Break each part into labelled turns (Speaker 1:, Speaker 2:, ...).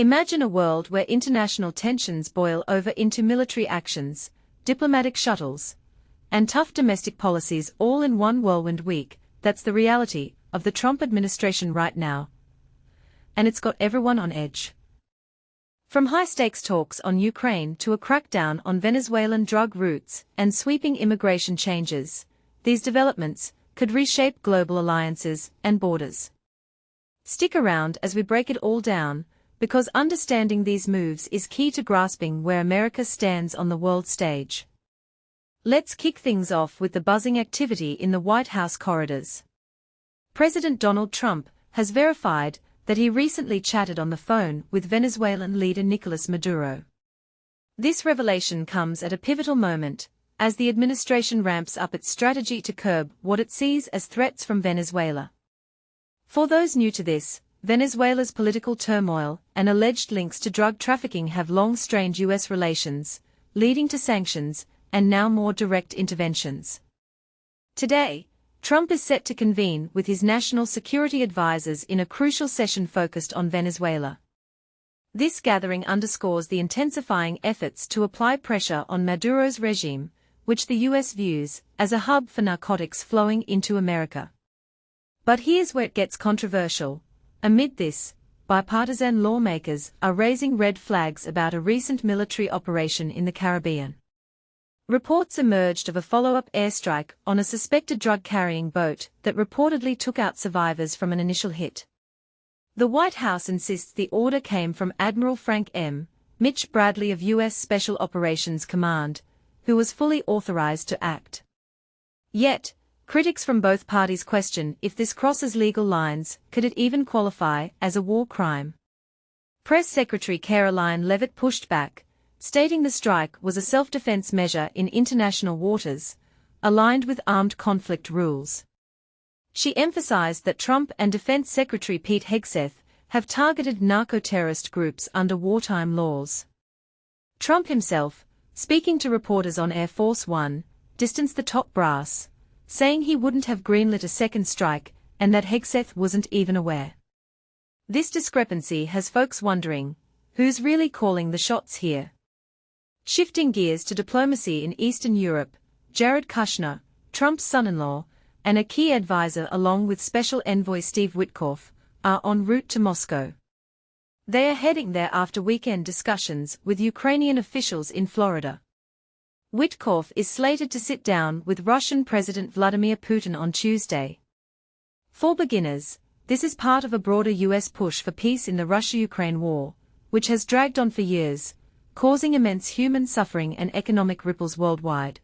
Speaker 1: Imagine a world where international tensions boil over into military actions, diplomatic shuttles, and tough domestic policies all in one whirlwind week. That's the reality of the Trump administration right now. And it's got everyone on edge. From high-stakes talks on Ukraine to a crackdown on Venezuelan drug routes and sweeping immigration changes, these developments could reshape global alliances and borders. Stick around as we break it all down, because understanding these moves is key to grasping where America stands on the world stage. Let's kick things off with the buzzing activity in the White House corridors. President Donald Trump has verified that he recently chatted on the phone with Venezuelan leader Nicolas Maduro. This revelation comes at a pivotal moment, as the administration ramps up its strategy to curb what it sees as threats from Venezuela. For those new to this, Venezuela's political turmoil and alleged links to drug trafficking have long strained U.S. relations, leading to sanctions and now more direct interventions. Today, Trump is set to convene with his national security advisors in a crucial session focused on Venezuela. This gathering underscores the intensifying efforts to apply pressure on Maduro's regime, which the U.S. views as a hub for narcotics flowing into America. But here's where it gets controversial. Amid this, bipartisan lawmakers are raising red flags about a recent military operation in the Caribbean. Reports emerged of a follow-up airstrike on a suspected drug-carrying boat that reportedly took out survivors from an initial hit. The White House insists the order came from Admiral Frank M. Mitch Bradley of U.S. Special Operations Command, who was fully authorized to act. Yet, critics from both parties question if this crosses legal lines. Could it even qualify as a war crime? Press Secretary Caroline Leavitt pushed back, stating the strike was a self-defense measure in international waters, aligned with armed conflict rules. She emphasized that Trump and Defense Secretary Pete Hegseth have targeted narco-terrorist groups under wartime laws. Trump himself, speaking to reporters on Air Force One, distanced the top brass, saying he wouldn't have greenlit a second strike and that Hegseth wasn't even aware. This discrepancy has folks wondering, who's really calling the shots here? Shifting gears to diplomacy in Eastern Europe, Jared Kushner, Trump's son-in-law, and a key advisor along with Special Envoy Steve Witkoff, are en route to Moscow. They are heading there after weekend discussions with Ukrainian officials in Florida. Witkoff is slated to sit down with Russian President Vladimir Putin on Tuesday. For beginners, this is part of a broader U.S. push for peace in the Russia-Ukraine war, which has dragged on for years, causing immense human suffering and economic ripples worldwide.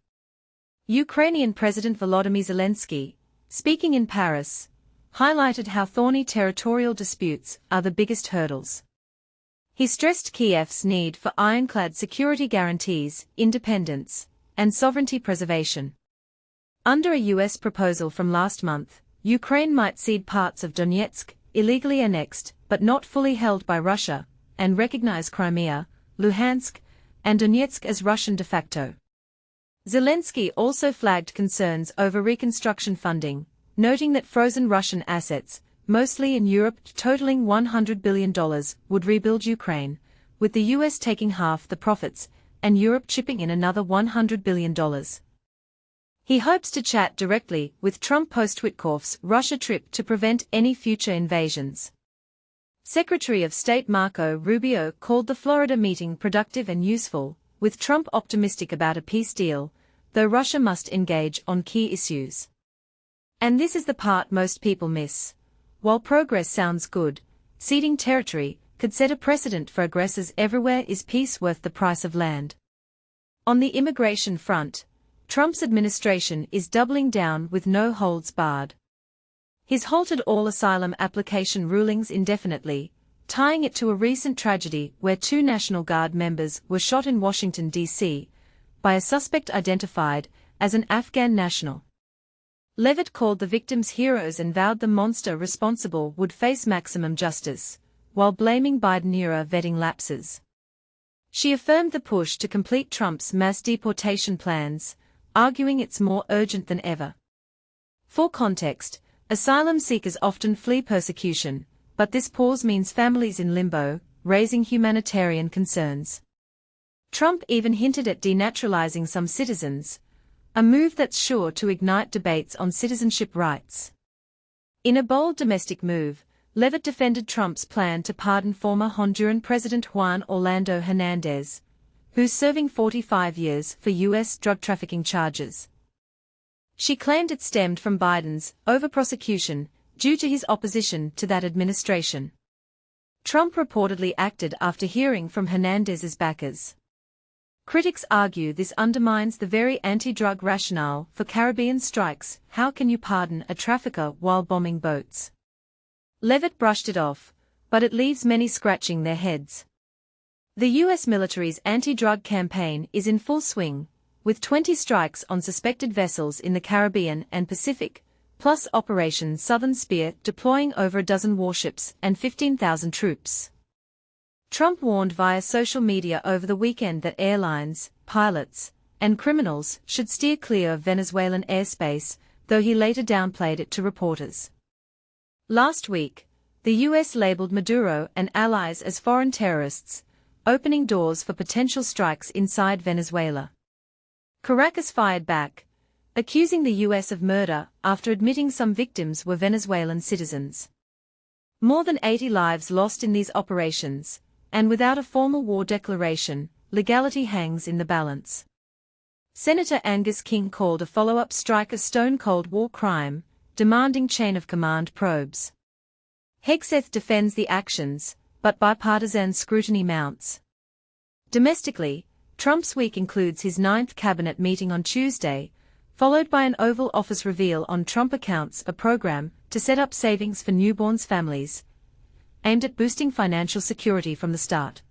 Speaker 1: Ukrainian President Volodymyr Zelensky, speaking in Paris, highlighted how thorny territorial disputes are the biggest hurdles. He stressed Kiev's need for ironclad security guarantees, independence, and sovereignty preservation. Under a U.S. proposal from last month, Ukraine might cede parts of Donetsk, illegally annexed but not fully held by Russia, and recognize Crimea, Luhansk, and Donetsk as Russian de facto. Zelensky also flagged concerns over reconstruction funding, noting that frozen Russian assets, mostly in Europe totaling $100 billion, would rebuild Ukraine, with the US taking half the profits, and Europe chipping in another $100 billion. He hopes to chat directly with Trump post-Witkoff's Russia trip to prevent any future invasions. Secretary of State Marco Rubio called the Florida meeting productive and useful, with Trump optimistic about a peace deal, though Russia must engage on key issues. And this is the part most people miss. While progress sounds good, ceding territory could set a precedent for aggressors everywhere. Is peace worth the price of land? On the immigration front, Trump's administration is doubling down with no holds barred. He's halted all asylum application rulings indefinitely, tying it to a recent tragedy where 2 National Guard members were shot in Washington, D.C., by a suspect identified as an Afghan national. Leavitt called the victims heroes and vowed the monster responsible would face maximum justice, while blaming Biden-era vetting lapses. She affirmed the push to complete Trump's mass deportation plans, arguing it's more urgent than ever. For context, asylum seekers often flee persecution, but this pause means families in limbo, raising humanitarian concerns. Trump even hinted at denaturalizing some citizens, a move that's sure to ignite debates on citizenship rights. In a bold domestic move, Leavitt defended Trump's plan to pardon former Honduran President Juan Orlando Hernandez, who's serving 45 years for U.S. drug trafficking charges. She claimed it stemmed from Biden's over-prosecution due to his opposition to that administration. Trump reportedly acted after hearing from Hernandez's backers. Critics argue this undermines the very anti-drug rationale for Caribbean strikes. How can you pardon a trafficker while bombing boats? Leavitt brushed it off, but it leaves many scratching their heads. The U.S. military's anti-drug campaign is in full swing, with 20 strikes on suspected vessels in the Caribbean and Pacific, plus Operation Southern Spear deploying over a dozen warships and 15,000 troops. Trump warned via social media over the weekend that airlines, pilots, and criminals should steer clear of Venezuelan airspace, though he later downplayed it to reporters. Last week, the U.S. labeled Maduro and allies as foreign terrorists, opening doors for potential strikes inside Venezuela. Caracas fired back, accusing the U.S. of murder after admitting some victims were Venezuelan citizens. More than 80 lives lost in these operations, and without a formal war declaration, legality hangs in the balance. Senator Angus King called a follow-up strike a stone-cold war crime, demanding chain-of-command probes. Hegseth defends the actions, but bipartisan scrutiny mounts. Domestically, Trump's week includes his 9th cabinet meeting on Tuesday, followed by an Oval Office reveal on Trump Accounts, a program to set up savings for newborns' families, aimed at boosting financial security from the start.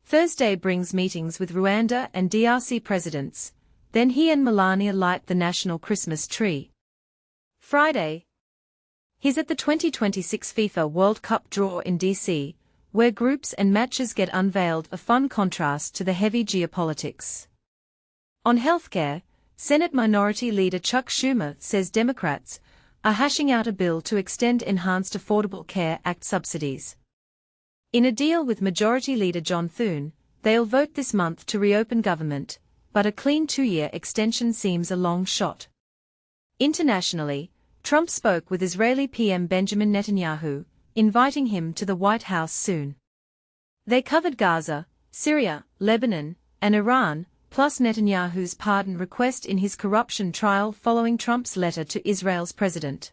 Speaker 1: Thursday brings meetings with Rwanda and DRC presidents, then he and Melania light the national Christmas tree. Friday, he's at the 2026 FIFA World Cup draw in D.C., where groups and matches get unveiled, a fun contrast to the heavy geopolitics. On healthcare, Senate Minority Leader Chuck Schumer says Democrats are hashing out a bill to extend Enhanced Affordable Care Act subsidies. In a deal with Majority Leader John Thune, they'll vote this month to reopen government, but a clean 2-year extension seems a long shot. Internationally, Trump spoke with Israeli PM Benjamin Netanyahu, inviting him to the White House soon. They covered Gaza, Syria, Lebanon, and Iran, plus Netanyahu's pardon request in his corruption trial following Trump's letter to Israel's president.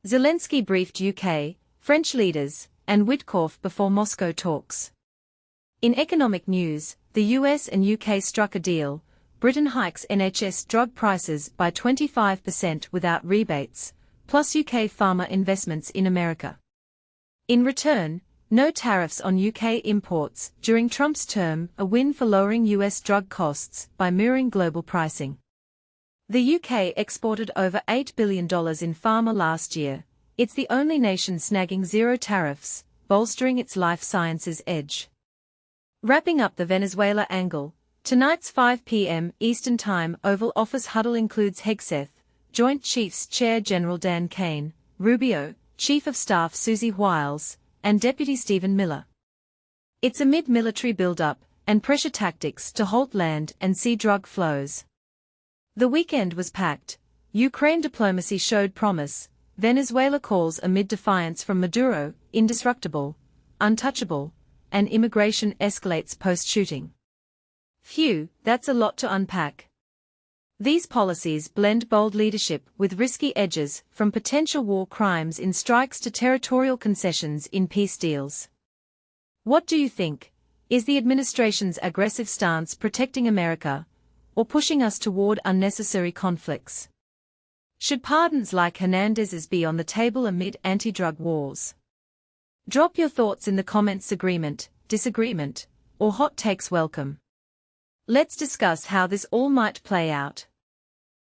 Speaker 1: Zelensky briefed UK, French leaders, and Witkoff before Moscow talks. In economic news, the US and UK struck a deal. Britain hikes NHS drug prices by 25% without rebates, plus UK pharma investments in America. In return, no tariffs on UK imports during Trump's term, a win for lowering US drug costs by mirroring global pricing. The UK exported over $8 billion in pharma last year. It's the only nation snagging zero tariffs, bolstering its life sciences edge. Wrapping up the Venezuela angle, tonight's 5 p.m. Eastern Time Oval Office huddle includes Hegseth, Joint Chiefs Chair General Dan Kane, Rubio, Chief of Staff Susie Wiles, and Deputy Stephen Miller. It's amid military build-up and pressure tactics to halt land and sea drug flows. The weekend was packed. Ukraine diplomacy showed promise. Venezuela calls amid defiance from Maduro, indestructible, untouchable, and immigration escalates post-shooting. Phew, that's a lot to unpack. These policies blend bold leadership with risky edges, from potential war crimes in strikes to territorial concessions in peace deals. What do you think? Is the administration's aggressive stance protecting America, or pushing us toward unnecessary conflicts? Should pardons like Hernandez's be on the table amid anti-drug wars? Drop your thoughts in the comments. Agreement, disagreement, or hot takes welcome. Let's discuss how this all might play out.